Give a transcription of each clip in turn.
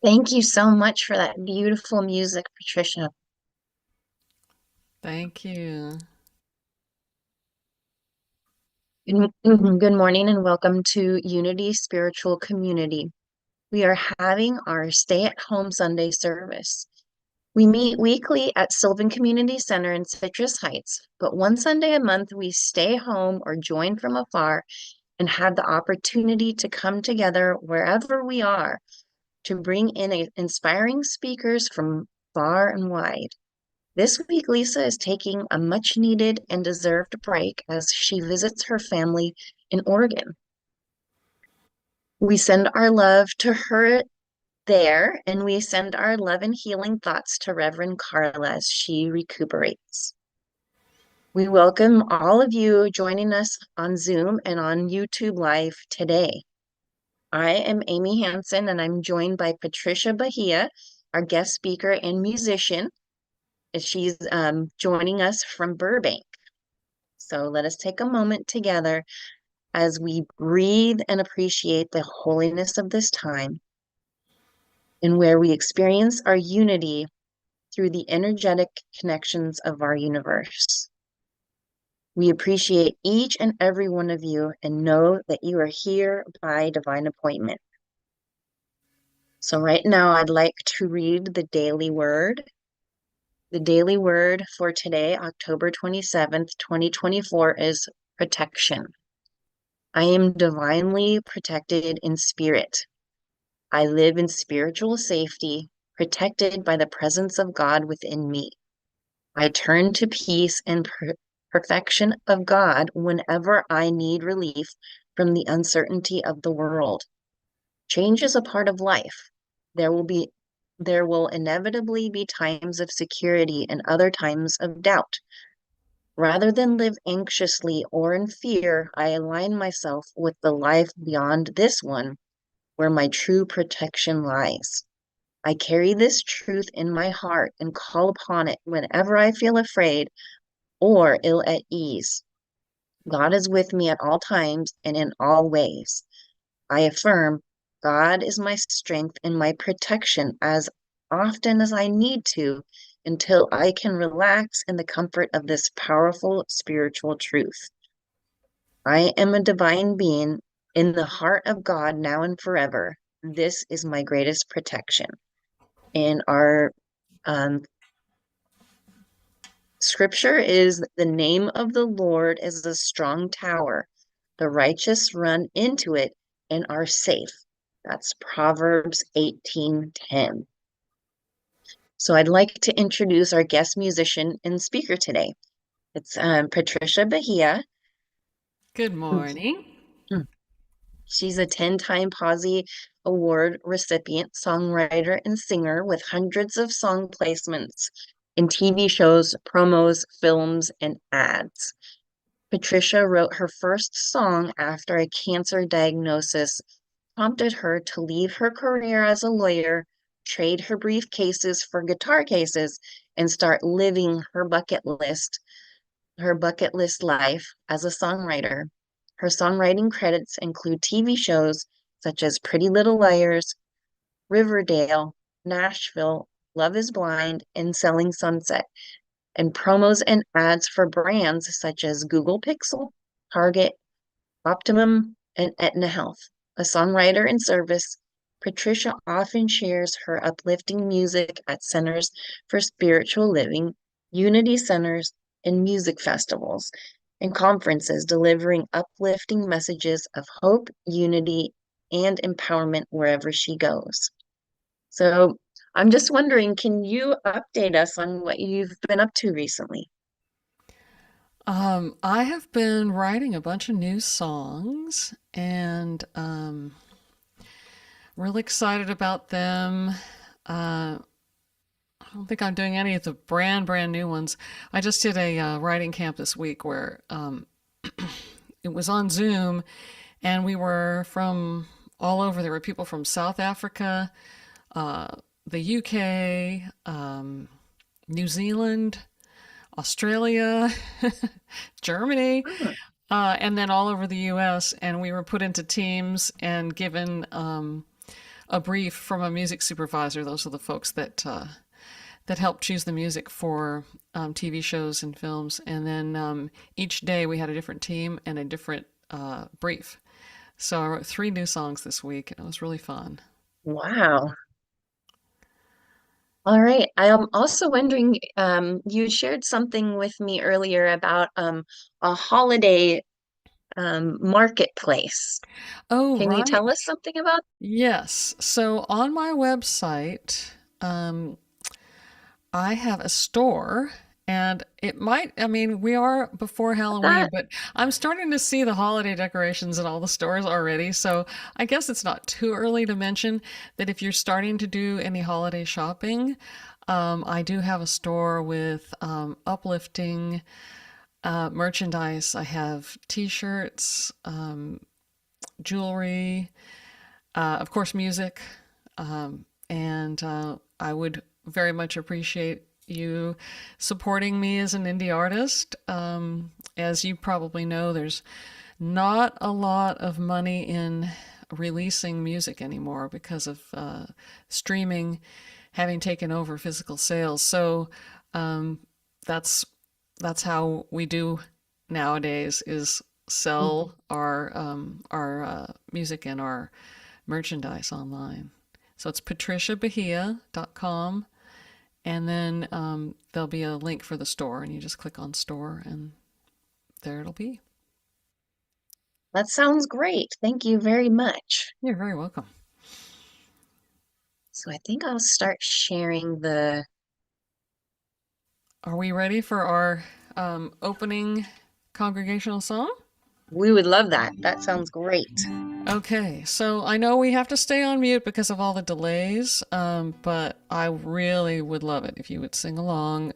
Thank you so much for that beautiful music, Patricia. Thank you. Good morning and welcome to Unity Spiritual Community. We are having our stay at home Sunday service. We meet weekly at Sylvan Community Center in Citrus Heights, but one Sunday a month we stay home or join from afar and have the opportunity to come together wherever we are to bring in inspiring speakers from far and wide. This week, Lisa is taking a much needed and deserved break as she visits her family in Oregon. We send our love to her there, and we send our love and healing thoughts to Reverend Carla as she recuperates. We welcome all of you joining us on Zoom and on YouTube Live today. I am Amy Hansen, and I'm joined by Patricia Bahia, our guest speaker and musician, as she's joining us from Burbank. So let us take a moment together as we breathe and appreciate the holiness of this time and where we experience our unity through the energetic connections of our universe. We appreciate each and every one of you and know that you are here by divine appointment. So, right now, I'd like to read the daily word. The daily word for today, October 27th, 2024, is protection. I am divinely protected in spirit. I live in spiritual safety, protected by the presence of God within me. I turn to peace and perfection of God whenever I need relief from the uncertainty of the world. Change is a part of life. There will be there will inevitably be times of security and other times of doubt. Rather than live anxiously or in fear, I align myself with the life beyond this one where my true protection lies. I carry this truth in my heart and call upon it whenever I feel afraid or ill at ease. God is with me at all times and in all ways. I affirm God is my strength and my protection as often as I need to until I can relax in the comfort of this powerful spiritual truth. I am a divine being in the heart of God now and forever. This is my greatest protection. And our um, scripture is the name of the Lord is a strong tower. The righteous run into it and are safe. That's Proverbs 18:10. So I'd like to introduce our guest musician and speaker today. It's Patricia Bahia. Good morning. She's a 10-time Posy Award recipient, songwriter, and singer with hundreds of song placements in TV shows, promos, films, and ads. Patricia wrote her first song after a cancer diagnosis prompted her to leave her career as a lawyer, trade her briefcases for guitar cases, and start living her bucket list life as a songwriter. Her songwriting credits include TV shows such as Pretty Little Liars, Riverdale, Nashville, Love is Blind, and Selling Sunset, and promos and ads for brands such as Google Pixel, Target, Optimum, and Aetna Health. A songwriter in service, Patricia often shares her uplifting music at centers for spiritual living, unity centers, and music festivals and conferences, delivering uplifting messages of hope, unity, and empowerment wherever she goes. So I'm just wondering, can you update us on what you've been up to recently? I have been writing a bunch of new songs and really excited about them. I don't think I'm doing any of the brand new ones. I just did a writing camp this week where it was on Zoom and we were from all over. There were people from South Africa, uh, the UK, New Zealand, Australia, Germany, Oh, and then all over the US. And we were put into teams and given a brief from a music supervisor. Those are the folks that help choose the music for TV shows and films. And then each day we had a different team and a different brief. So I wrote 3 new songs this week, and it was really fun. Wow. All right. I am also wondering, you shared something with me earlier about a holiday marketplace. Oh, Can you right. tell us something about Yes. So on my website, I have a store, and it might, I mean, we are before Halloween, that? but I'm starting to see the holiday decorations in all the stores already. So I guess it's not too early to mention that if you're starting to do any holiday shopping, I do have a store with uplifting merchandise. I have t-shirts, jewelry, of course, music. And I would very much appreciate you supporting me as an indie artist. As you probably know, there's not a lot of money in releasing music anymore because of streaming having taken over physical sales. So um, that's that's how we do nowadays is Mhm. sell our music and our merchandise online. So it's patriciabahia.com, and then there'll be a link for the store, and you just click on store, and there it'll be. That sounds great. Thank you very much. You're very welcome. So I think I'll start sharing the. Are we ready for our opening congregational song? We would love that. That sounds great. Okay, so I know we have to stay on mute because of all the delays, but I really would love it if you would sing along.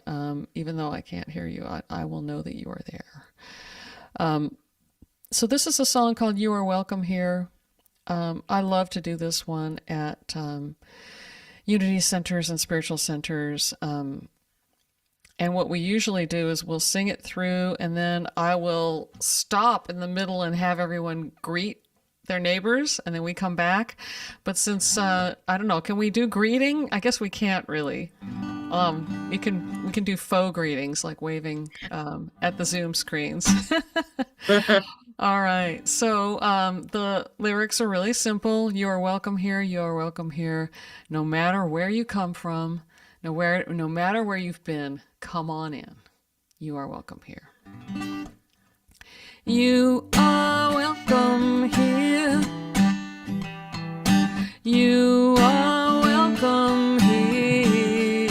Even though I can't hear you, I will know that you are there. So this is a song called You Are Welcome Here. I love to do this one at Unity centers and spiritual centers. And what we usually do is we'll sing it through, and then I will stop in the middle and have everyone greet their neighbors, and then we come back. But since I don't know, can we do greeting? I guess we can't really. We can do faux greetings like waving at the Zoom screens. All right. So the lyrics are really simple. You are welcome here. You are welcome here. No matter where you come from, no matter where you've been, come on in. You are welcome here. You are welcome here. You are welcome here.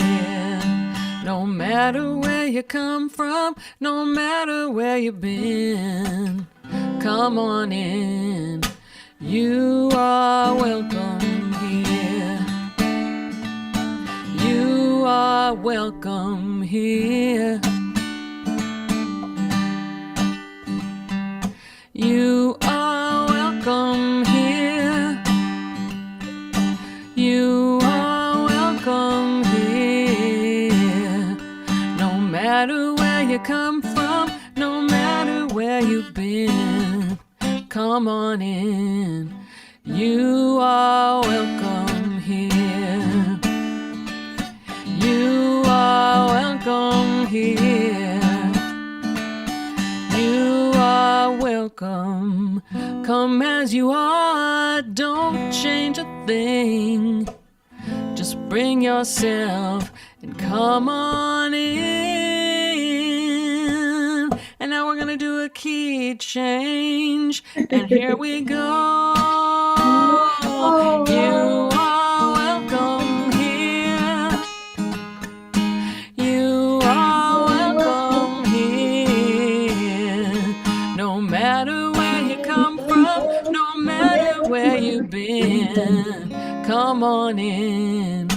No matter where you come from, no matter where you've been, come on in. You are welcome here. You are welcome here. You are welcome here. You are welcome here. No matter where you come from, no matter where you've been, come on in. You are welcome here. You are welcome here. You are welcome. Come as you are, don't change a thing. Just bring yourself and come on in. And now we're gonna do a key change. And here we go. You are welcome here. You are welcome here. No matter where you come from, no matter where you've been, come on in.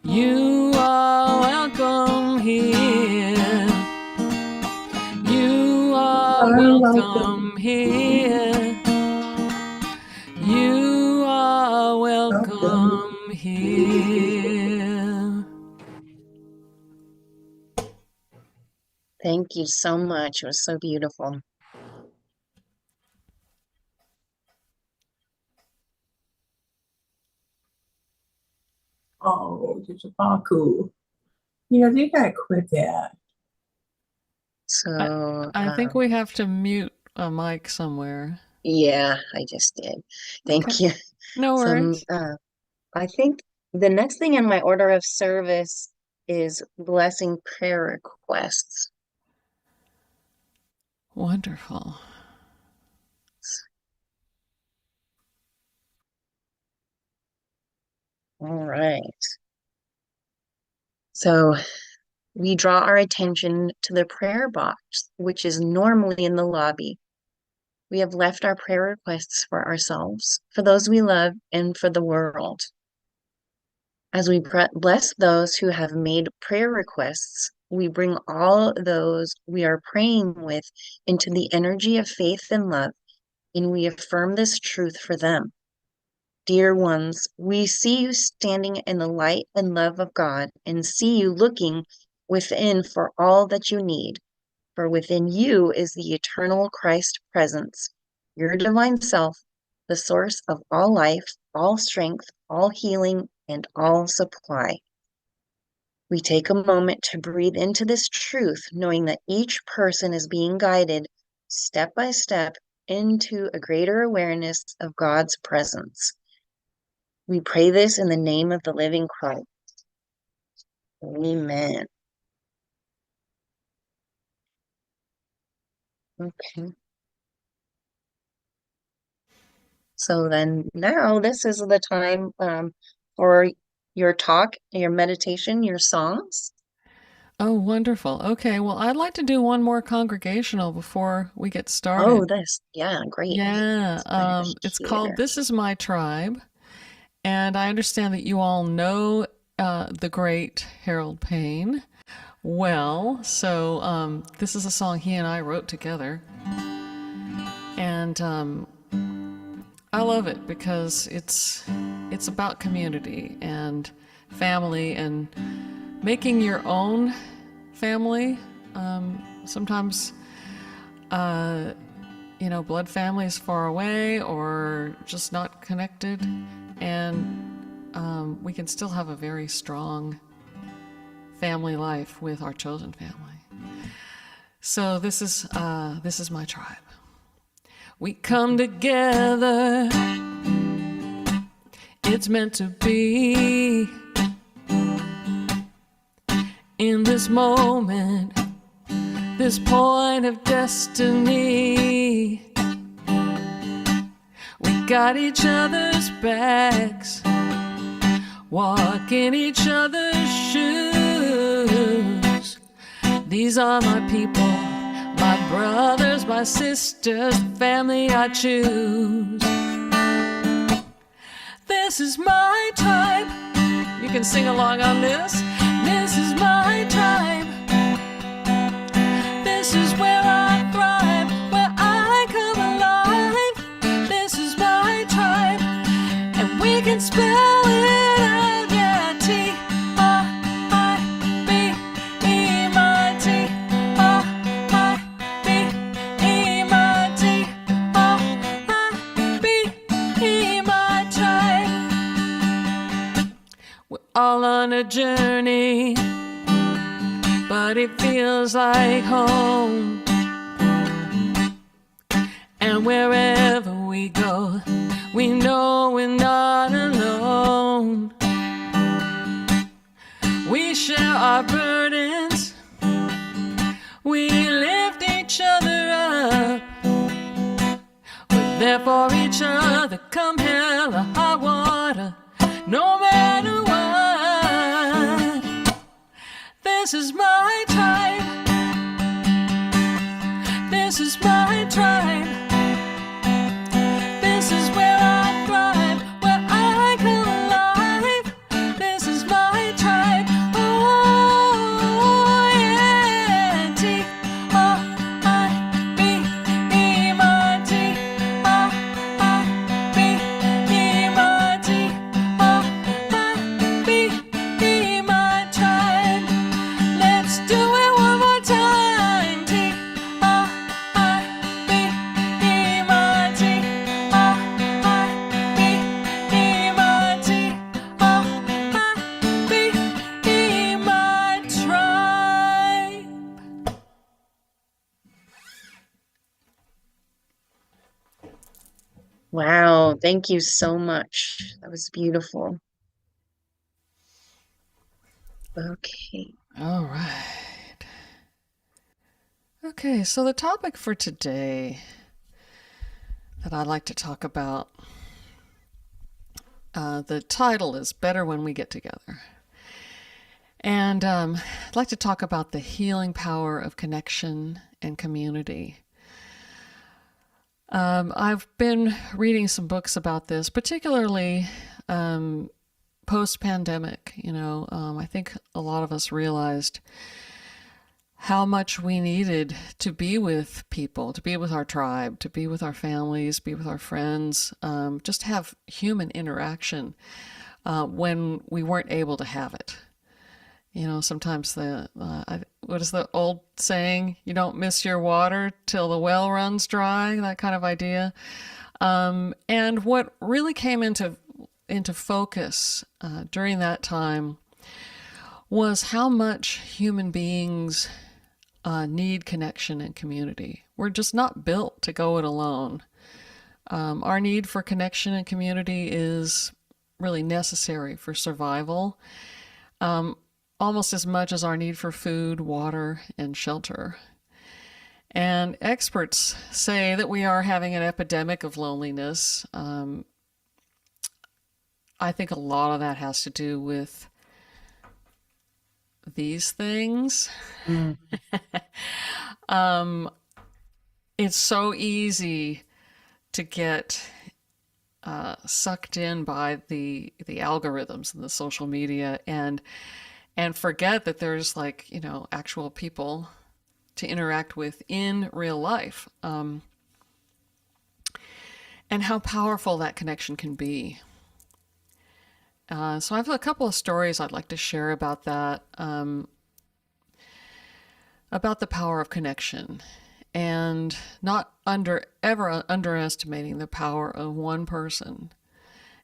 You are welcome here. You are welcome here. You are welcome here. Thank you so much. It was so beautiful. 哦，就是爆哭。they gotta quit that. I, So, I think we have to mute a mic somewhere. yeah, I just did. Okay. Thank you. No Some, worries. I think the next thing in my order of service is blessing prayer requests. Wonderful. All right. So we draw our attention to the prayer box, which is normally in the lobby. We have left our prayer requests for ourselves, for those we love, and for the world. As we bless those who have made prayer requests, we bring all those we are praying with into the energy of faith and love, and we affirm this truth for them. Dear ones, we see you standing in the light and love of God and see you looking within for all that you need. For within you is the eternal Christ presence, your divine self, the source of all life, all strength, all healing, and all supply. We take a moment to breathe into this truth, knowing that each person is being guided step by step into a greater awareness of God's presence. We pray this in the name of the living Christ. Amen. Okay. So then now this is the time for your talk, your meditation, your songs. Oh, wonderful. Okay, well, I'd like to do one more congregational before we get Oh, started. yeah, great. Yeah, Let's it's called hear. This Is My Tribe. And I understand that you all know the great Harold Payne well. So this is a song he and I wrote together. And I love it because it's about community and family and making your own family. Sometimes, blood family is far away or just not connected, and we can still have a very strong family life with our chosen family. So this is my tribe. We come together. It's meant to be. In this moment, this point of destiny, we got each other's backs, walk in each other's shoes. These are my people, my brothers, my sisters, family I choose. This is my tribe. You can sing along on this. This is my tribe. This is where I thrive, where I come alive. This is my tribe, and we can spell it out, yeah. T-R-I-B-E-M-I-T, R-I-B-E-M-I-T, R-I-B-E-M-I tribe. We're all on a journey, but it feels like home. And wherever we go, we know we're not alone. We share our burdens, we lift each other up. We're there for each other, come hell or high water, no matter what. This is my tribe. This is my tribe. This is where I thrive, where I come alive. This is my tribe. Oh, yeah. T-R-I-B-E-M-I-T, R-I-B-E-M-I-T, R-I-B-E-M-I tribe. Let's do it one more time. T-R-I-B-E-M-I-T, Wow, thank you so much. That was beautiful. Okay. All right. Okay, so the topic for today that I'd like to talk about, the title is Better When We Get Together. And I'd like to talk about the healing power of connection and community. I've been reading some books about this, particularly post-pandemic. I think a lot of us realized how much we needed to be with people, to be with our tribe, to be with our families, be with our friends, just have human interaction when we weren't able to have it. Sometimes what is the old saying? You don't miss your water till the well runs dry, that kind of idea. And what really came into focus during that time was how much human beings need connection and community. We're just not built to go it alone. Our need for connection and community is really necessary for survival, almost as much as our need for food, water, and shelter. And experts say that we are having an epidemic of loneliness. I think a lot of that has to do with these things. Mm. It's so easy to get sucked in by the algorithms and the social media and forget that there's actual people to interact with in real life, and how powerful that connection can be. So I have a couple of stories I'd like to share about that, about the power of connection, and not ever underestimating the power of one person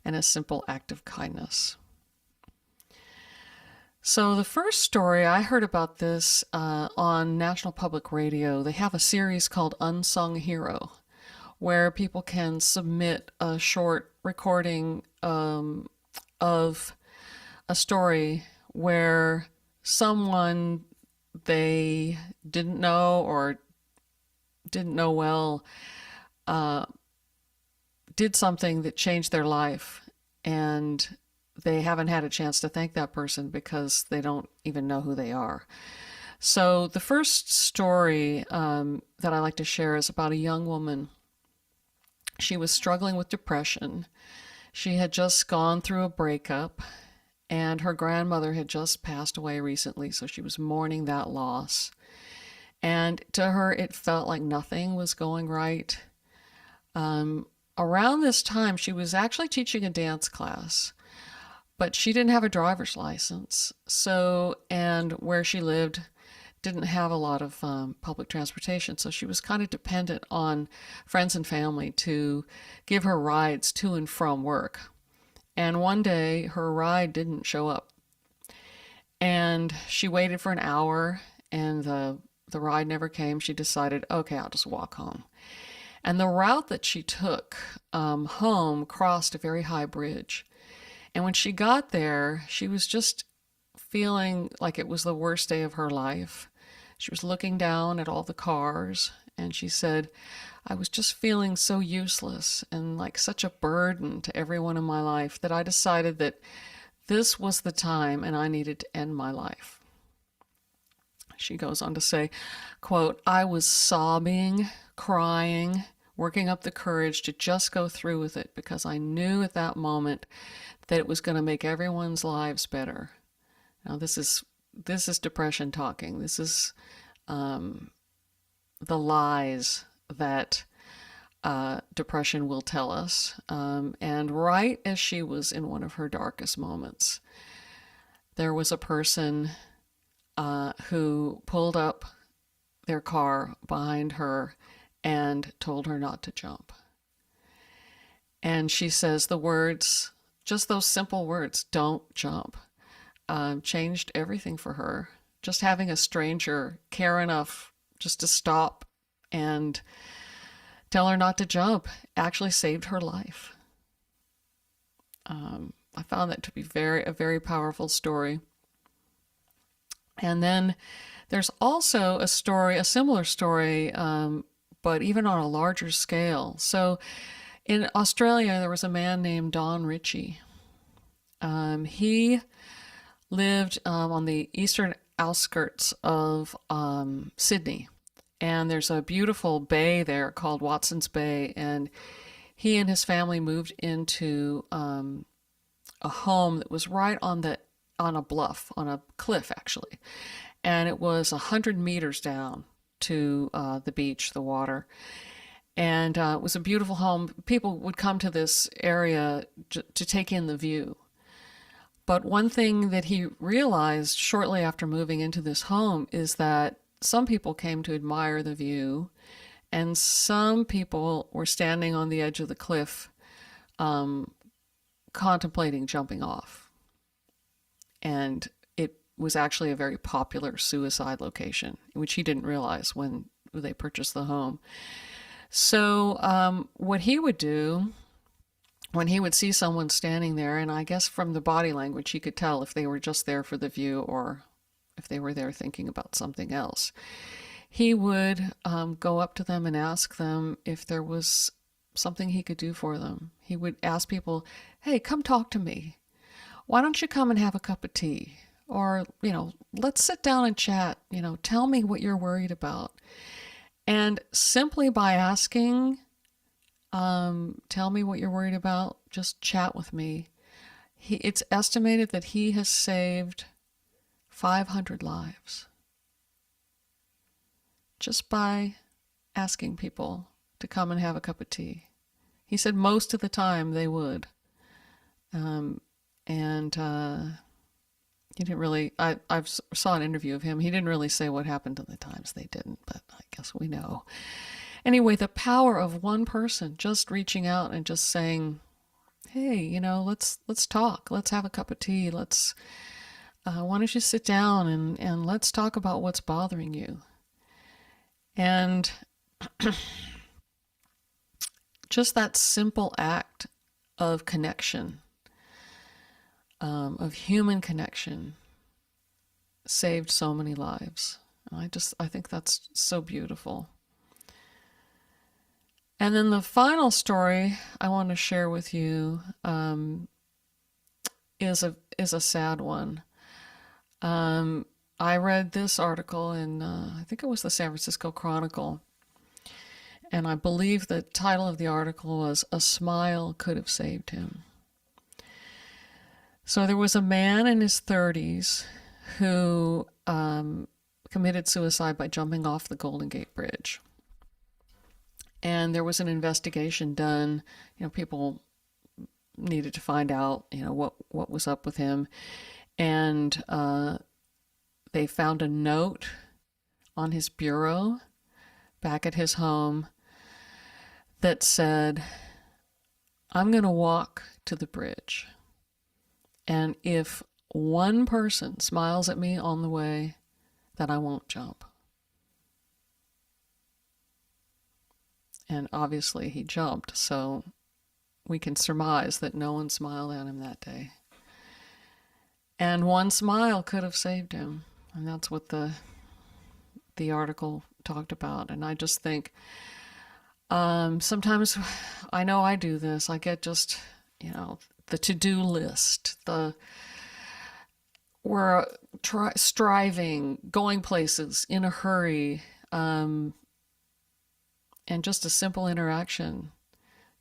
and a simple act of kindness. So the first story, I heard about this on National Public Radio. They have a series called Unsung Hero, where people can submit a short recording of a story where someone they didn't know or didn't know well did something that changed their life, and they haven't had a chance to thank that person because they don't even know who they are. So the first story that I like to share is about a young woman. She was struggling with depression. She had just gone through a breakup, and her grandmother had just passed away recently, so she was mourning that loss. And to her, it felt like nothing was going right. Around this time, she was actually teaching a dance class, but she didn't have a driver's license. And where she lived didn't have a lot of public transportation, so she was kind of dependent on friends and family to give her rides to and from work. And one day, her ride didn't show up. And she waited for an hour, and the ride never came. She decided, okay, I'll just walk home. And the route that she took home crossed a very high bridge. And when she got there, she was just feeling like it was the worst day of her life. She was looking down at all the cars, and she said, I was just feeling so useless and like such a burden to everyone in my life that I decided that this was the time and I needed to end my life. She goes on to say, quote, I was sobbing, crying, working up the courage to just go through with it because I knew at that moment that it was going to make everyone's lives better. Now this is depression talking. This is the lies that depression will tell us. And right as she was in one of her darkest moments, there was a person who pulled up their car behind her and told her not to jump. And she says the words, just those simple words, don't jump, changed everything for her. Just having a stranger care enough just to stop and tell her not to jump actually saved her life. I found that to be a very powerful story. And then there's also a similar story, but even on a larger scale. So in Australia, there was a man named Don Ritchie. He lived on the eastern outskirts of Sydney. And there's a beautiful bay there called Watson's Bay. And he and his family moved into a home that was right on a bluff, on a cliff actually, and it was 100 meters down to the beach, the water, and it was a beautiful home. People would come to this area to take in the view. But one thing that he realized shortly after moving into this home is that some people came to admire the view, and some people were standing on the edge of the cliff contemplating jumping off. And it was actually a very popular suicide location, which he didn't realize when they purchased the home. So what he would do when he would see someone standing there, and I guess from the body language he could tell if they were just there for the view or if they were there thinking about something else, he would go up to them and ask them if there was something he could do for them. He would ask people, hey, come talk to me. Why don't you come and have a cup of tea? Or, let's sit down and chat. Tell me what you're worried about. And simply by asking, tell me what you're worried about, just chat with me. It's estimated that he has saved 500 lives just by asking people to come and have a cup of tea. He said most of the time they would. He didn't really, I saw an interview of him. He didn't really say what happened to the times they didn't, but I guess we know. Anyway, the power of one person just reaching out and just saying, hey, let's talk. Let's have a cup of tea. Why don't you sit down and let's talk about what's bothering you. And just that simple act of connection, of human connection, saved so many lives. And I think that's so beautiful. And then the final story I want to share with you is a sad one. I read this article in, I think it was the San Francisco Chronicle, and I believe the title of the article was "A Smile Could Have Saved Him." So there was a man in his 30s who committed suicide by jumping off the Golden Gate Bridge. And there was an investigation done. People needed to find out, what was up with him. And they found a note on his bureau back at his home that said, I'm going to walk to the bridge. And if one person smiles at me on the way, then I won't jump. And obviously he jumped, so we can surmise that no one smiled at him that day. And one smile could have saved him. And that's what the article talked about. And I just think, sometimes I know I do this. I get just, the to-do list, we're striving, going places in a hurry, and just a simple interaction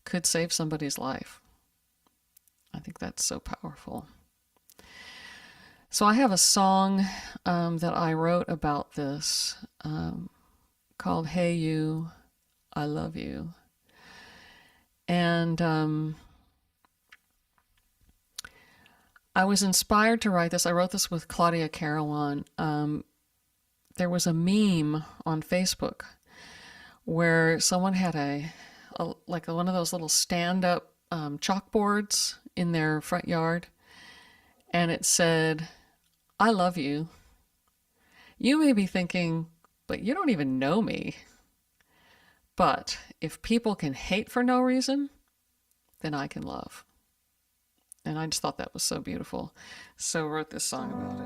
could save somebody's life. I think that's so powerful. So I have a song that I wrote about this called Hey You, I Love You. And I was inspired to write this. I wrote this with Claudia Carawan. There was a meme on Facebook where someone had one of those little stand-up chalkboards in their front yard, and it said, I love you. You may be thinking, but you don't even know me. But if people can hate for no reason, then I can love. And I just thought that was so beautiful. So I wrote this song about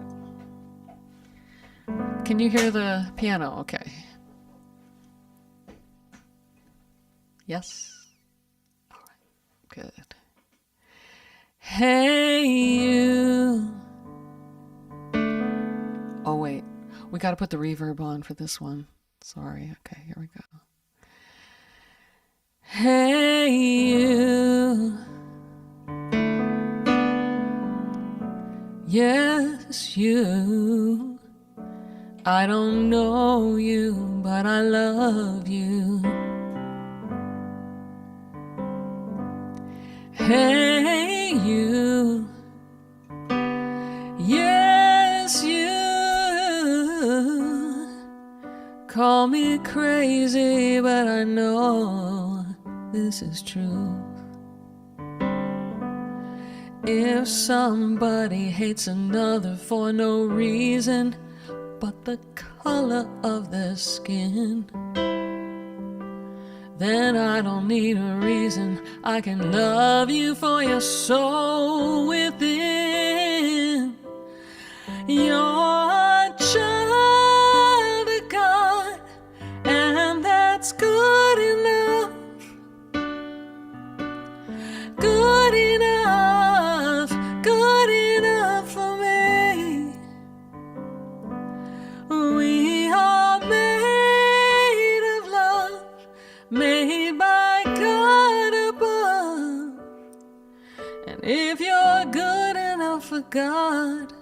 it. Can you hear the piano? Okay. Yes? All right. Good. Hey, you. Oh, wait. We got to put the reverb on for this one. Sorry. Okay, here we go. Hey, you. Yes, you. I don't know you, but I love you. Hey, you. Yes, you. Call me crazy, but I know this is true. If somebody hates another for no reason but the color of their skin, then I don't need a reason. I can love you for your soul within. You're a child of God, and that's good enough. Good enough, good enough for me. We are made of love, made by God above. And if you're good enough for God,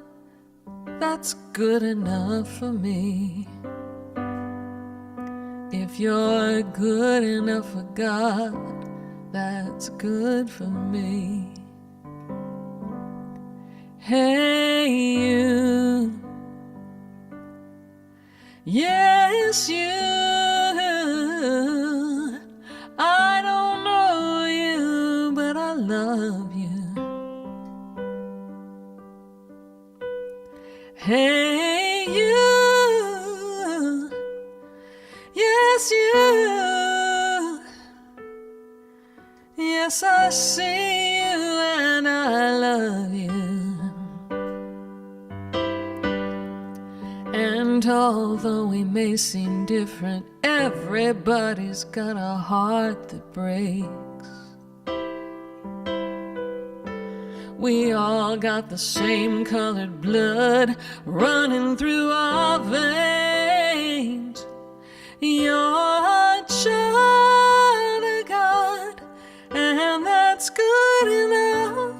that's good enough for me. If you're good enough for God, that's good for me. Hey, you. Yes, you. I don't know you, but I love you. Hey, you. Yes, you. Yes, I see you and I love you. And although we may seem different, everybody's got a heart that breaks. We all got the same colored blood running through our veins. You're a child of God, and that's good enough.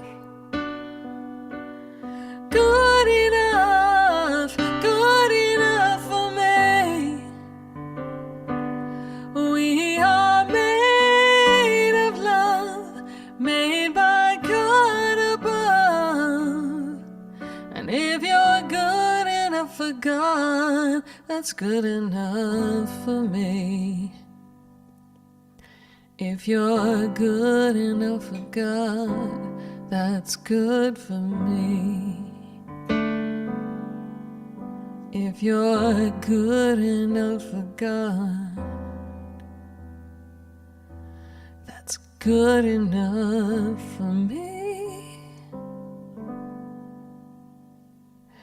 Good enough, good enough for me. We are made of love, made by God above. And if you're good enough for God, that's good enough for me. If you're good enough for God, that's good for me. If you're good enough for God, that's good enough for me.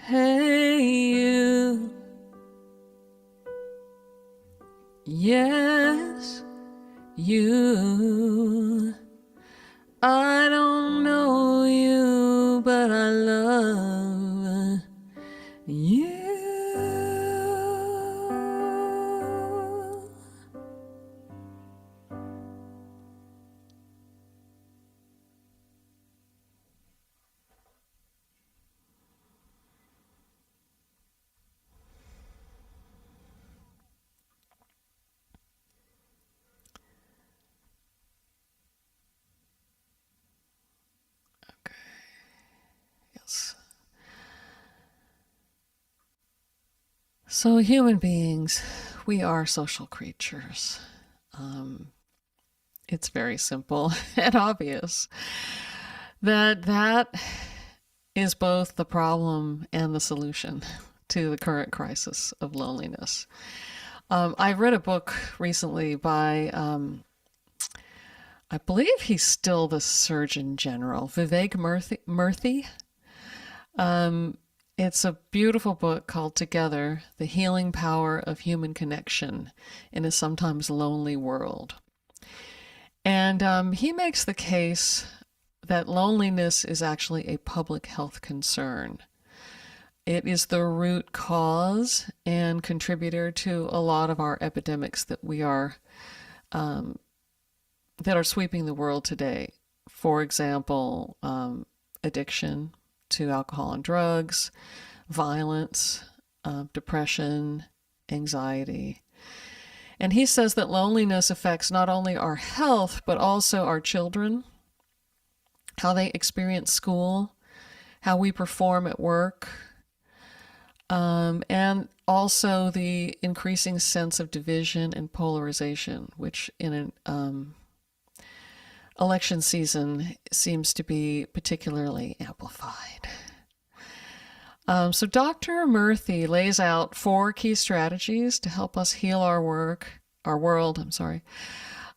Hey, you. Yes, you. I don't know you, but I love you. Okay. Yes. So human beings, we are social creatures. It's very simple and obvious that is both the problem and the solution to the current crisis of loneliness. I read a book recently by I believe he's still the Surgeon General, Vivek Murthy. Um, it's a beautiful book called Together, The Healing Power of Human Connection in a Sometimes Lonely World. And he makes the case that loneliness is actually a public health concern. It is the root cause and contributor to a lot of our epidemics that that are sweeping the world today. For example, addiction to alcohol and drugs, violence, depression, anxiety. And he says that loneliness affects not only our health, but also our children, how they experience school, how we perform at work, and also the increasing sense of division and polarization, which in an election season seems to be particularly amplified. So Dr. Murthy lays out 4 key strategies to help us heal our world,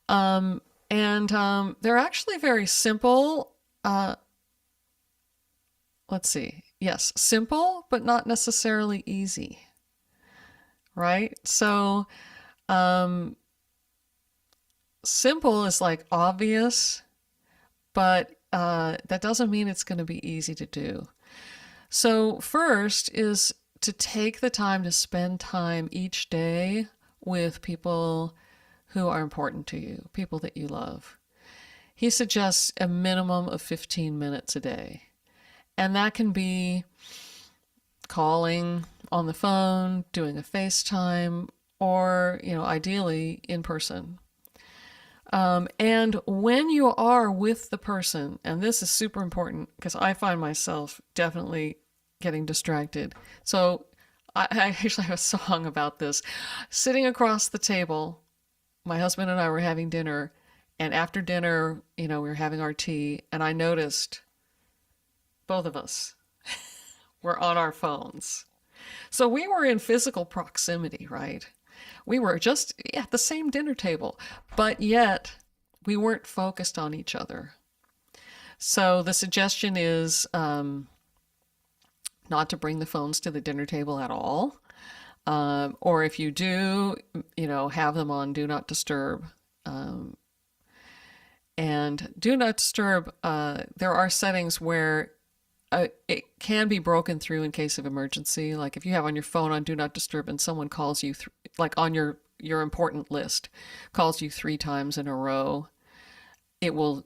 and they're actually very simple. Let's see. Yes, simple, but not necessarily easy. Right? So, simple is like obvious, but that doesn't mean it's going to be easy to do. So first is to take the time to spend time each day with people who are important to you, people that you love. He suggests a minimum of 15 minutes a day. And that can be calling on the phone, doing a FaceTime, or, ideally in person. And when you are with the person, and this is super important because I find myself definitely getting distracted. So I actually have a song about this. Sitting across the table, my husband and I were having dinner, and after dinner, we were having our tea, and I noticed both of us were on our phones. So we were in physical proximity, right? We were just at the same dinner table, but yet we weren't focused on each other. So the suggestion is not to bring the phones to the dinner table at all. Or if you do, have them on Do Not Disturb. And Do Not Disturb, there are settings where it can be broken through in case of emergency. Like if you have on your phone on Do Not Disturb and someone calls you, like on your important list, calls you 3 times in a row, it will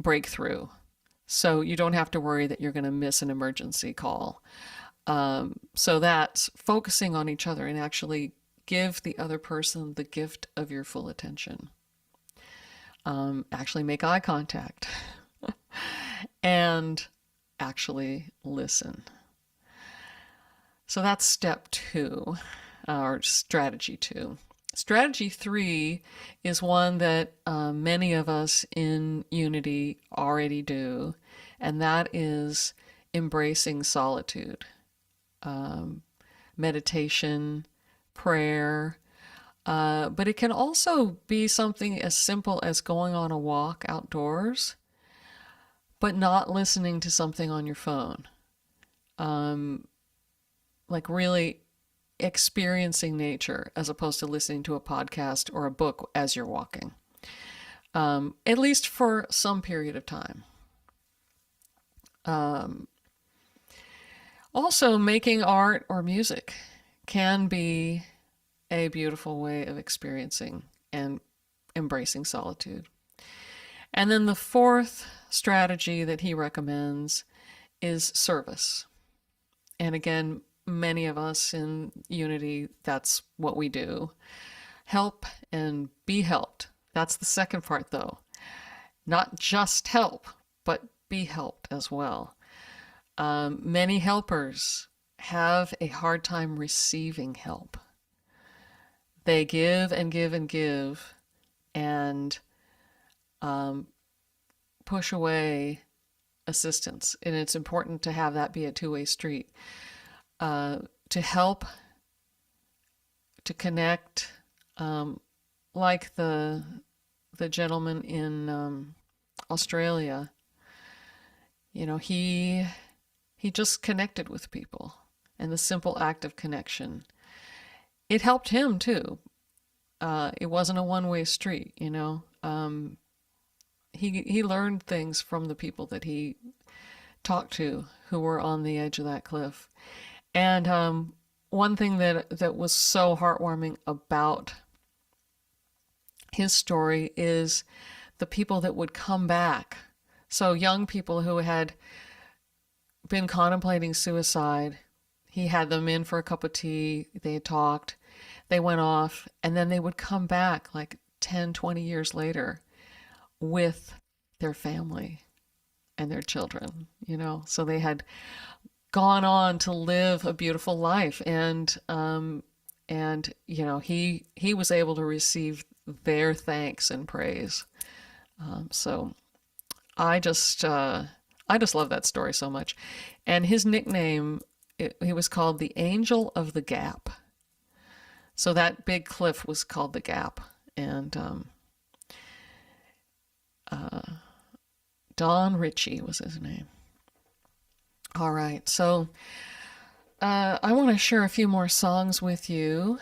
break through. So you don't have to worry that you're going to miss an emergency call. So that's focusing on each other and actually give the other person the gift of your full attention. Actually make eye contact and actually listen. So that's step 2, or strategy 2. Strategy 3 is one that many of us in Unity already do, and that is embracing solitude. Meditation, prayer, but it can also be something as simple as going on a walk outdoors, but not listening to something on your phone. Like really experiencing nature as opposed to listening to a podcast or a book as you're walking, at least for some period of time. Also, making art or music can be a beautiful way of experiencing and embracing solitude. And then the 4th strategy that he recommends is service. And again, many of us in Unity, that's what we do. Help and be helped. That's the second part, though. Not just help, but be helped as well. Many helpers have a hard time receiving help. They give and give and give and push away assistance. And it's important to have that be a two-way street. To help, to connect, like the the gentleman in Australia, you know, he just connected with people, and the simple act of connection, it helped him too. It wasn't a one-way street, you know. He learned things from the people that he talked to who were on the edge of that cliff. And one thing that was so heartwarming about his story is the people that would come back. So young people who had been contemplating suicide, he had them in for a cup of tea, they had talked, they went off, and then they would come back like 10, 20 years later with their family and their children, you know. So they had gone on to live a beautiful life, and you know, he was able to receive their thanks and praise. So I just love that story so much. And his nickname, he was called the Angel of the Gap. So that big cliff was called the Gap. And Don Ritchie was his name. All right, so I want to share a few more songs with you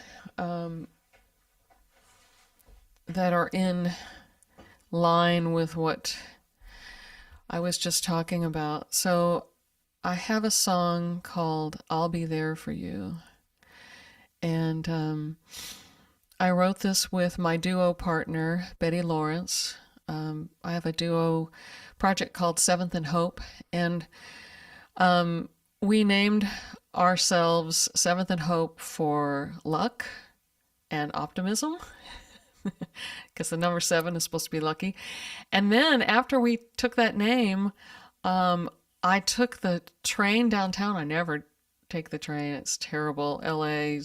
that are in line with what I was just talking about. So I have a song called I'll Be There for You. And I wrote this with my duo partner, Betty Lawrence. I have a duo project called Seventh and Hope. And we named ourselves Seventh and Hope for luck and optimism, because the number 7 is supposed to be lucky. And then after we took that name, I took the train downtown. I never take the train. It's terrible. LA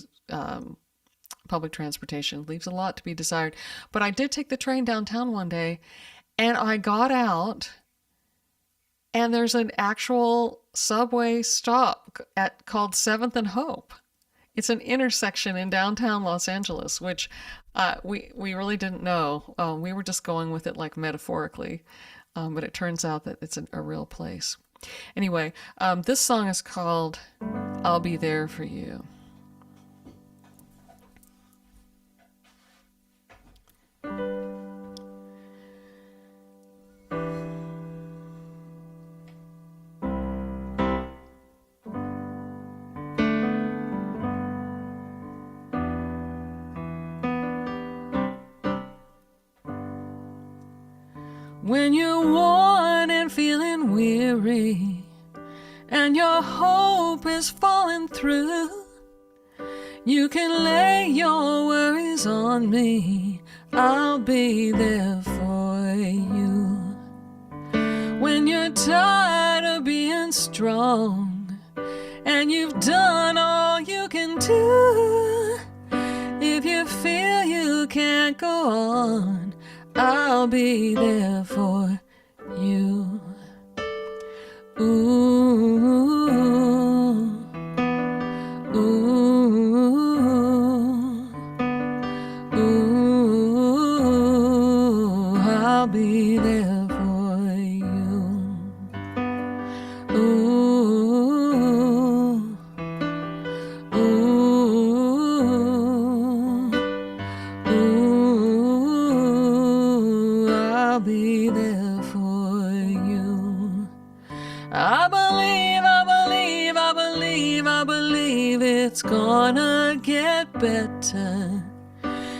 public transportation leaves a lot to be desired. But I did take the train downtown one day, and I got out, and there's an actual subway stop called 7th and Hope. It's an intersection in downtown Los Angeles, which we really didn't know. We were just going with it like metaphorically, but it turns out that it's a real place. Anyway, this song is called I'll Be There for You. When you're worn and feeling weary, and your hope is falling through, you can lay your worries on me. I'll be there for you. When you're tired of being strong, and you've done all you can do, if you feel you can't go on, I'll be there for you. Ooh, ooh, ooh, I'll be there for you. Ooh, ooh, ooh, I'll be there for you. I believe it's gonna get better.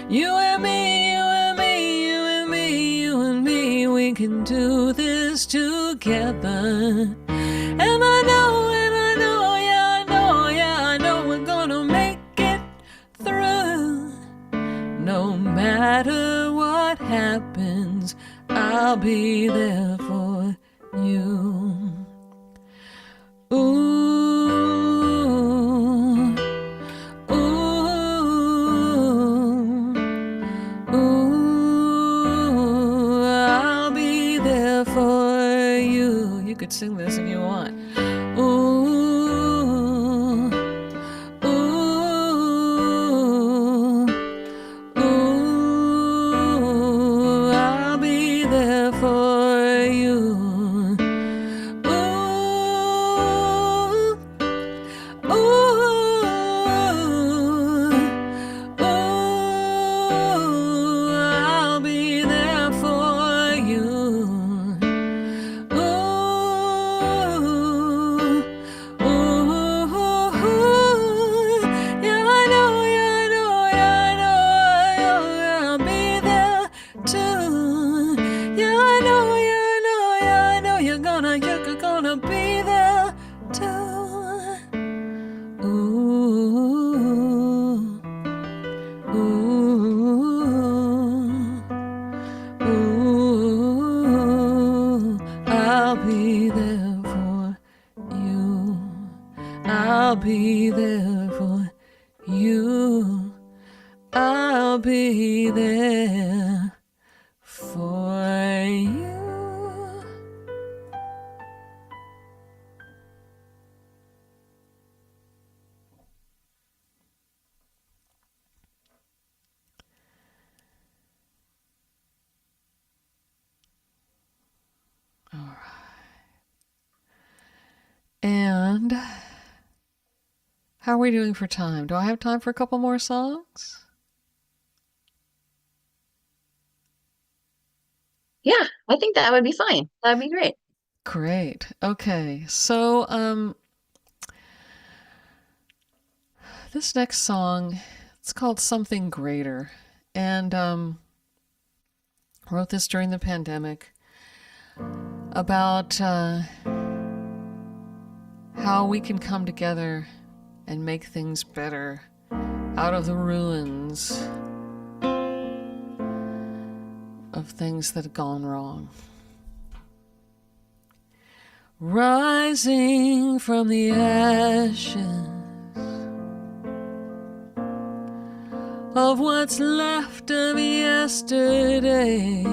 You and me, you and me, you and me, you and me, we can do this together. And I know, yeah, I know we're gonna make it through. No matter what happens, I'll be there for you. Ooh, ooh, ooh, I'll be there for you. You could sing this if you want. Ooh, ooh, ooh, I'll be there for you. I'll be there for you. All right. And how are we doing for time? Do I have time for a couple more songs? Yeah, I think that would be fine. That would be great. Great. Okay. So, this next song, it's called Something Greater. And wrote this during the pandemic about how we can come together and make things better out of the ruins of things that have gone wrong. Rising from the ashes of what's left of yesterday,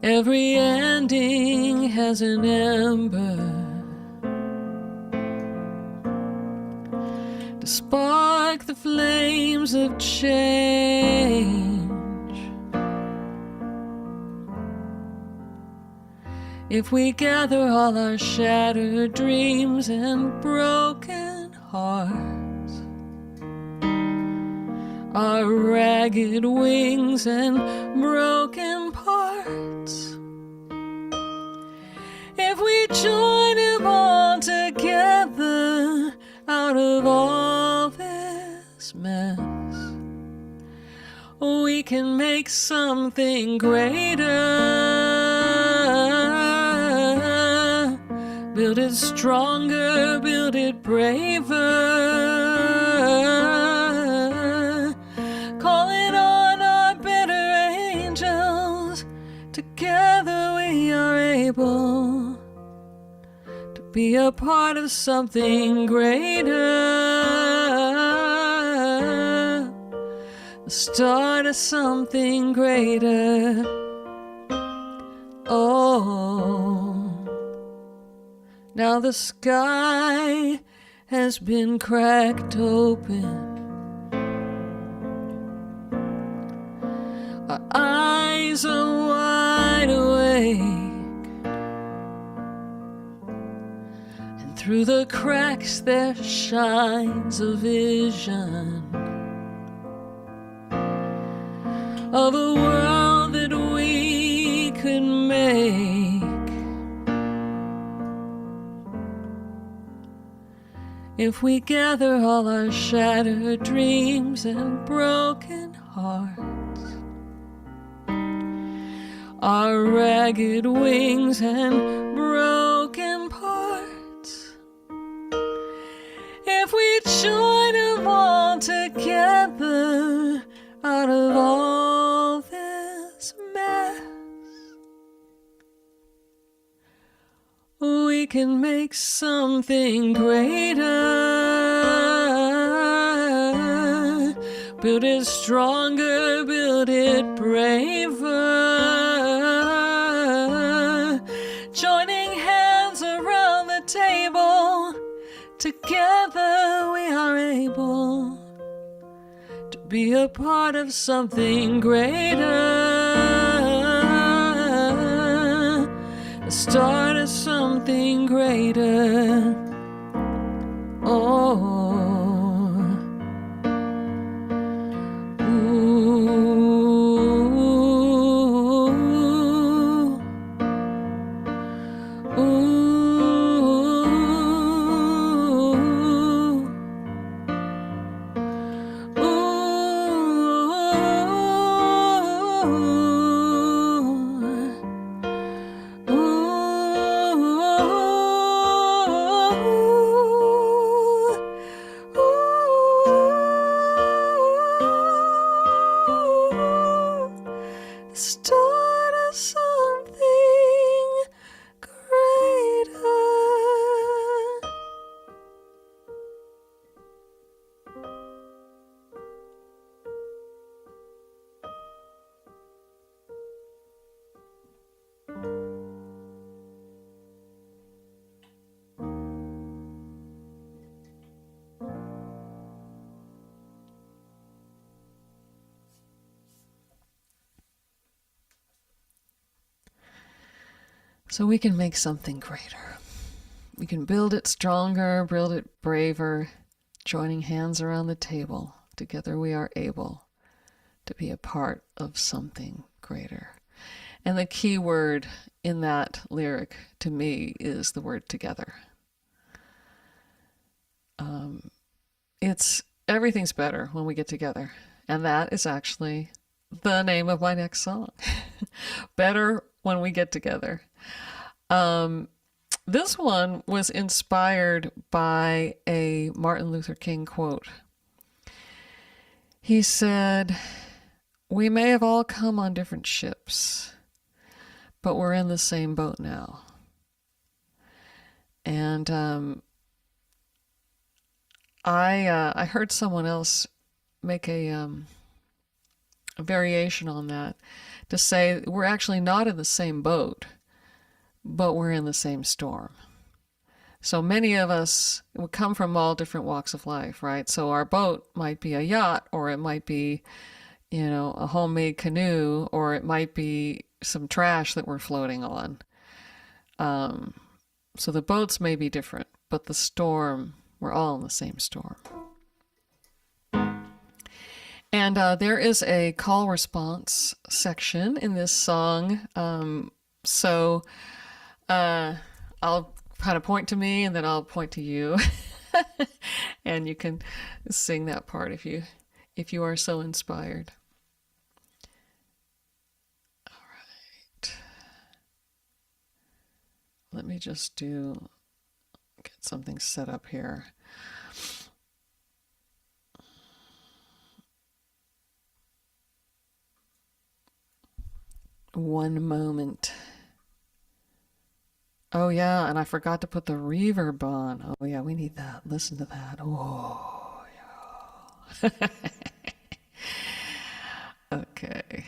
every ending has an ember to spark the flames of change. If we gather all our shattered dreams and broken hearts, our ragged wings and broken parts, if we join them all together out of all this mess, we can make something greater. Build it stronger, build it braver. Calling on our better angels. Together we are able to be a part of something greater. The start of something greater. Oh, now the sky has been cracked open. Our eyes are wide awake, and through the cracks there shines a vision of a world that we could make. If we gather all our shattered dreams and broken hearts, our ragged wings and broken parts, if we join them all together out of all this mess, we can make something greater. Build it stronger, build it braver. Joining hands around the table, together we are able to be a part of something greater. The start of something greater. Oh, so we can make something greater. We can build it stronger, build it braver, joining hands around the table. Together we are able to be a part of something greater. And the key word in that lyric to me is the word together. Everything's better when we get together. And that is actually the name of my next song. Better when we get together. This one was inspired by a Martin Luther King quote. He said, "We may have all come on different ships, but we're in the same boat now." And I heard someone else make a variation on that to say we're actually not in the same boat, but we're in the same storm. So many of us would come from all different walks of life, right? So our boat might be a yacht, or it might be, a homemade canoe, or it might be some trash that we're floating on. So the boats may be different, but the storm, we're all in the same storm. And there is a call response section in this song. So I'll kind of point to me, and then I'll point to you. And you can sing that part if you are so inspired. All right. Let me just get something set up here. One moment. Oh yeah, and I forgot to put the reverb on. Oh yeah, we need that. Listen to that. Oh yeah. Okay.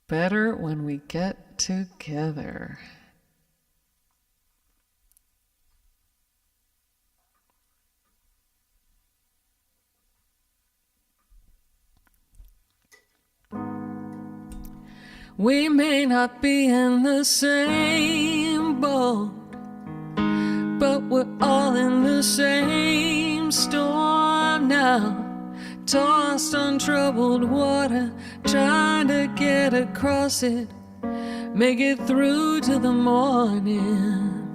Better when we get together. We may not be in the same boat, but we're all in the same storm now. Tossed on troubled water, trying to get across it, make it through to the morning.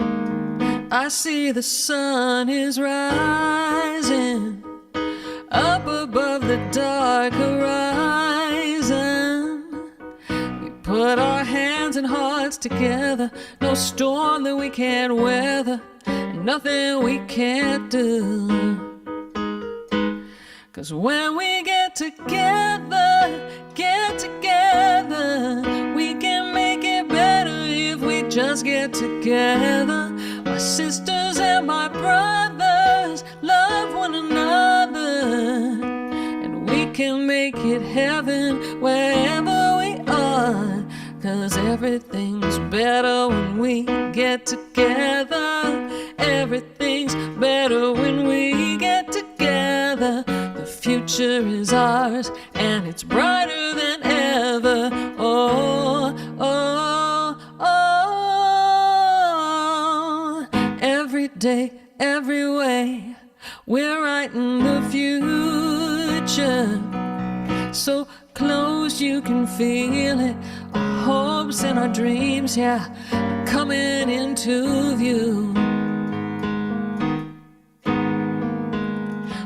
I see the sun is rising up above the dark horizon. Put our hands and hearts together. No storm that we can't weather, nothing we can't do. 'Cause when we get together, we can make it better if we just get together. My sisters and my brothers love one another, and we can make it heaven wherever we are. 'Cause everything's better when we get together. Everything's better when we get together. The future is ours, and it's brighter than ever. Oh, oh, oh. Every day, every way, we're writing the future. So close you can feel it. Our hopes and our dreams, yeah, are coming into view.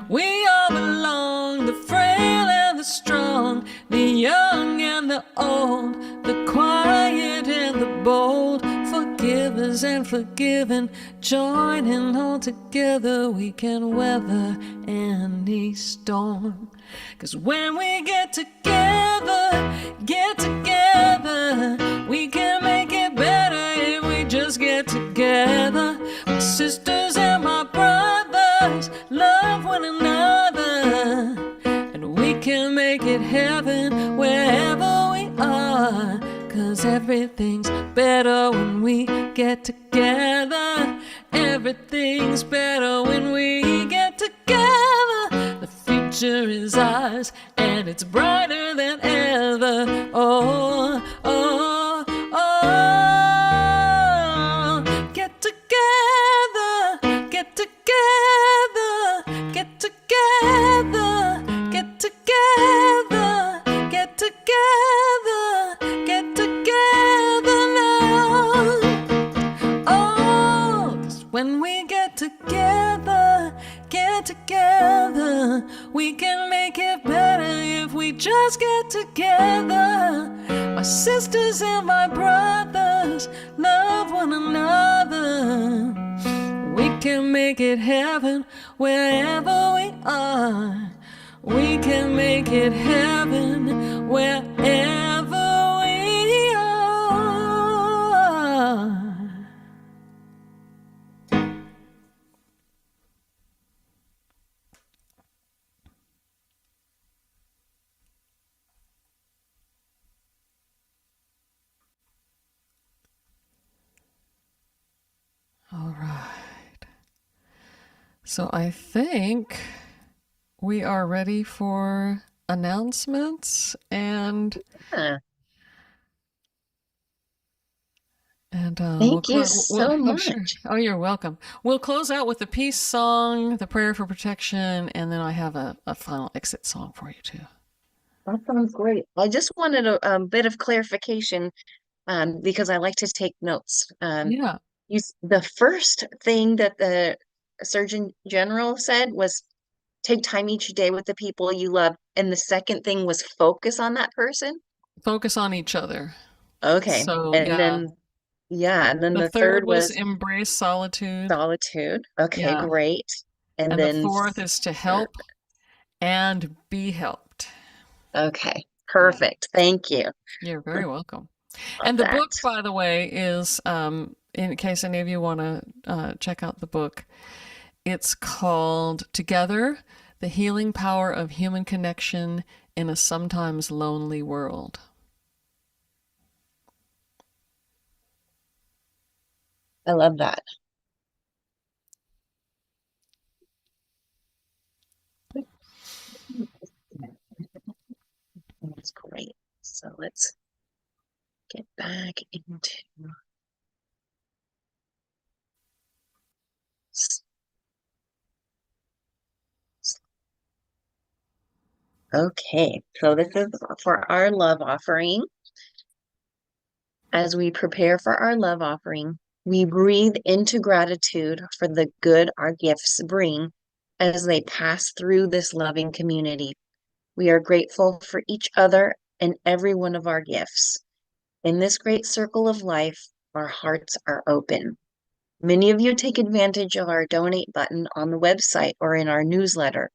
We all belong, the frail and the strong, the young and the old, the quiet and the bold, forgivers and forgiven, joining all together we can weather any storm. 'Cause when we get together, we can make it better if we just get together. My sisters and my brothers love one another, and we can make it heaven wherever we are. 'Cause everything's better when we get together. Everything's better when we get together. The future is ours, and it's brighter than ever. Oh, oh, oh. make it heaven wherever we are. We can make it heaven wherever we are. All right. So I think we are ready for announcements and Yeah. we'll Thank you so oh, sure. much. Oh, you're welcome. We'll close out with the peace song, the prayer for protection, and then I have a final exit song for you too. That sounds great. I just wanted a bit of clarification because I like to take notes. Yeah. The first thing that the Surgeon General said was take time each day with the people you love, and the second thing was focus on that person. Focus on each other. Okay, So, and yeah. then yeah, and then The the third third was was embrace solitude. solitude. Okay, Yeah. great. And And the then fourth is to help and be helped. okay, Yeah. perfect. Thank you. You're very welcome. Love And the that. book, by the way, is in case any of you want to check out the book, it's called Together: The Healing Power of Human Connection in a Sometimes Lonely World. I love that. That's great. So let's get back into okay. So this is for our love offering. As we prepare for our love offering, we breathe into gratitude for the good our gifts bring as they pass through this loving community. We are grateful for each other and every one of our gifts. In this great circle of life, our hearts are open. Many of you take advantage of our donate button on the website or in our newsletter.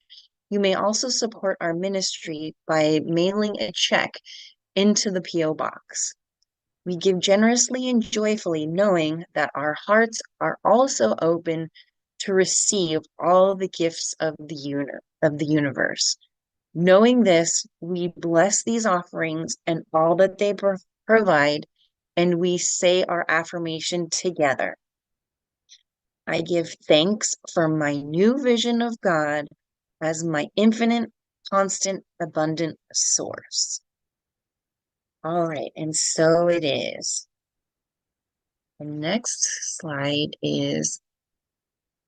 You may also support our ministry by mailing a check into the P.O. Box. We give generously and joyfully, knowing that our hearts are also open to receive all the gifts of the universe. Knowing this, we bless these offerings and all that they provide, and we say our affirmation together. I give thanks for my new vision of God as my infinite, constant, abundant source. All right, and so it is. The next slide is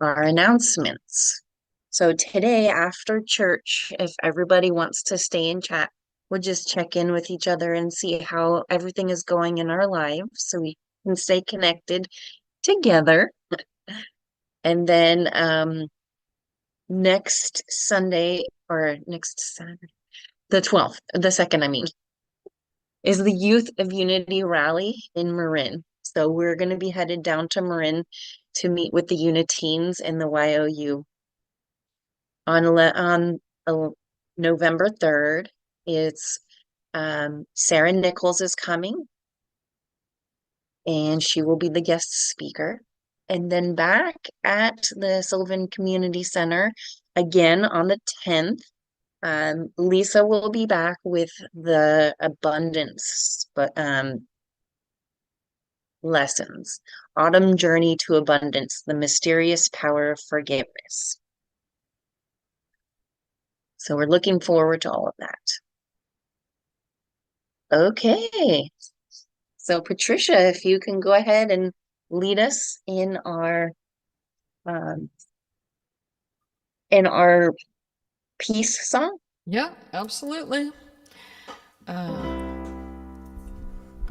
our announcements. So today after church, if everybody wants to stay and chat, we'll just check in with each other and see how everything is going in our lives so we can stay connected together. And then next Sunday or next Saturday, the 12th, the 2nd, I mean, is the Youth of Unity rally in Marin. So we're going to be headed down to Marin to meet with the Uniteens and the YOU. On November 3rd, it's Sarah Nichols is coming, and she will be the guest speaker. And then back at the Sylvan Community Center, again on the 10th, Lisa will be back with the abundance, but lessons. Autumn Journey to Abundance, the mysterious power of forgiveness. So we're looking forward to all of that. Okay. So Patricia, if you can go ahead and lead us um, in our peace song. Yeah, absolutely.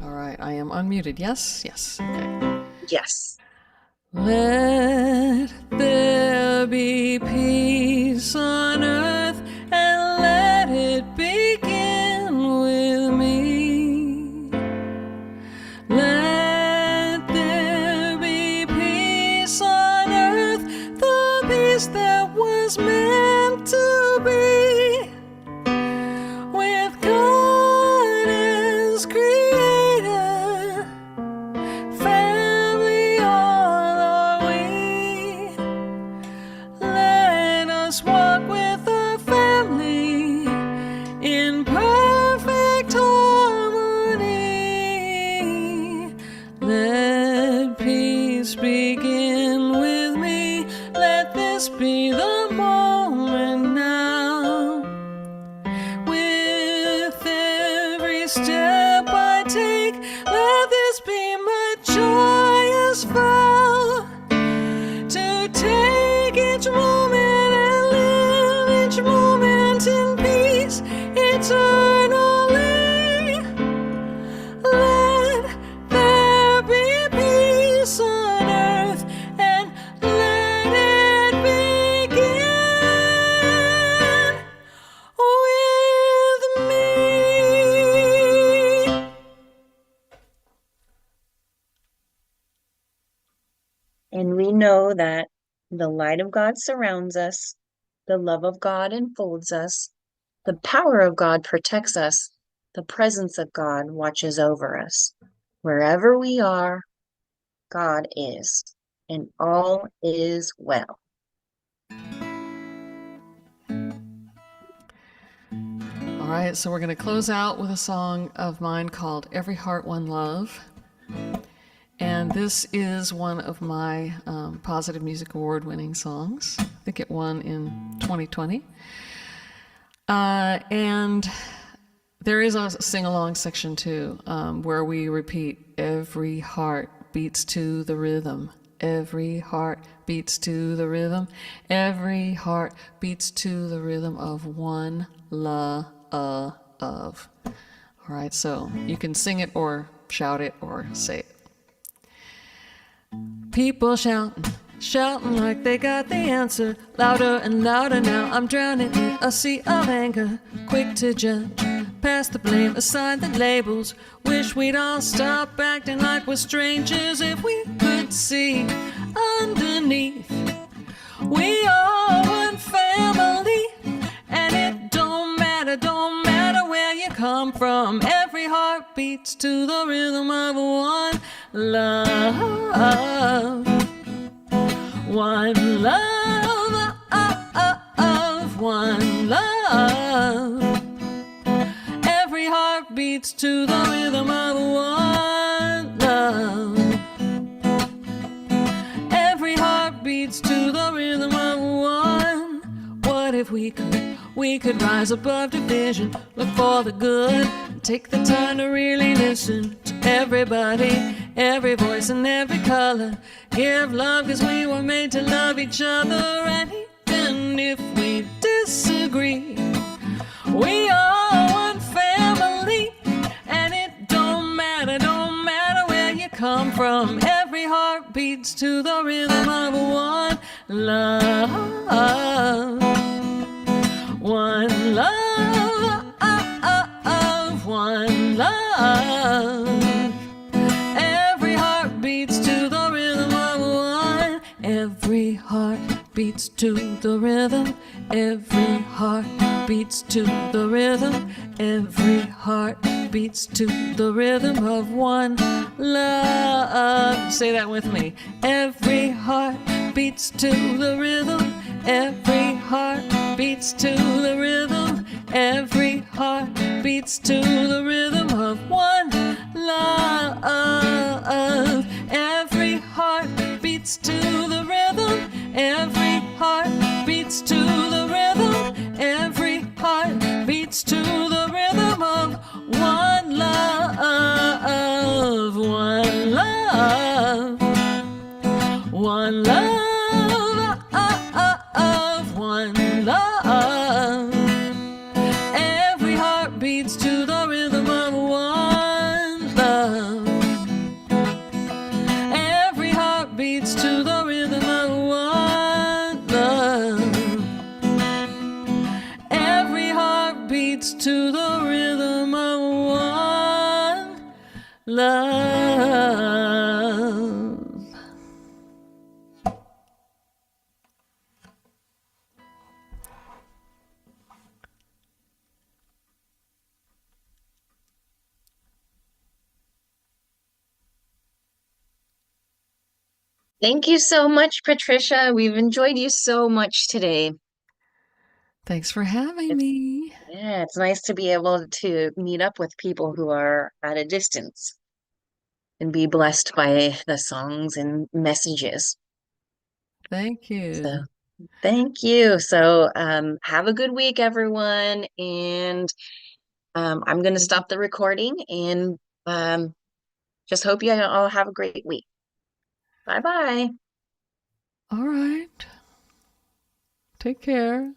All right, I am unmuted. Yes, yes. Okay. Yes. Let there be peace on earth, and let it begin with me. Let there be peace on earth, the this begin with me. Let this be the moment now. With every step I take, let this be my joyous vow. To take each moment and live each moment in peace eternally. Let there be peace on earth and let it begin with me. And we know that the light of God surrounds us, the love of God enfolds us, the power of God protects us, the presence of God watches over us. Wherever we are, God is, and all is well. All right, so we're going to close out with a song of mine called Every Heart, One Love. And this is one of my Positive Music Award winning songs. I think it won in 2020. And there is a sing-along section too, where we repeat, every heart beats to the rhythm. Every heart beats to the rhythm. Every heart beats to the rhythm of one love. All right, so you can sing it or shout it or say it. People shouting, shouting like they got the answer. Louder and louder now, I'm drowning in a sea of anger. Quick to judge, pass the blame, assign the labels. Wish we'd all stop acting like we're strangers. If we could see underneath, we are one family. And it don't matter where you come from. Every heart beats to the rhythm of one love. One love, one love. Every heart beats to the rhythm of one love. Every heart beats to the rhythm of one. What if we could rise above division, look for the good, and take the time to really listen to everybody, every voice and every color. Give love 'cause we were made to love each other. And even if we disagree, we are one family. And it don't matter where you come from. Every heart beats to the rhythm of one love. One love, one love. Every heart beats to the rhythm of one. Every heart beats to the rhythm. Every heart beats to the rhythm. Every heart beats to the rhythm of one love. Say that with me. Every heart beats to the rhythm. Every heart beats to the rhythm. Every heart beats to the rhythm of one love. Every heart beats to the rhythm. Every heart beats to the rhythm. Every heart beats to the rhythm of one love. One love. One love. One love. Every heart beats to the rhythm of one love. Every heart beats to the rhythm of one love. Every heart beats to the rhythm of one love. Thank you so much, Patricia. We've enjoyed you so much today. Thanks for having me. Yeah, it's nice to be able to meet up with people who are at a distance. and be blessed by the songs and messages. Thank So you. thank you. So have a good week, everyone. And I'm going to stop the recording and um, just hope you all have a great week. Bye bye. All right. Take care.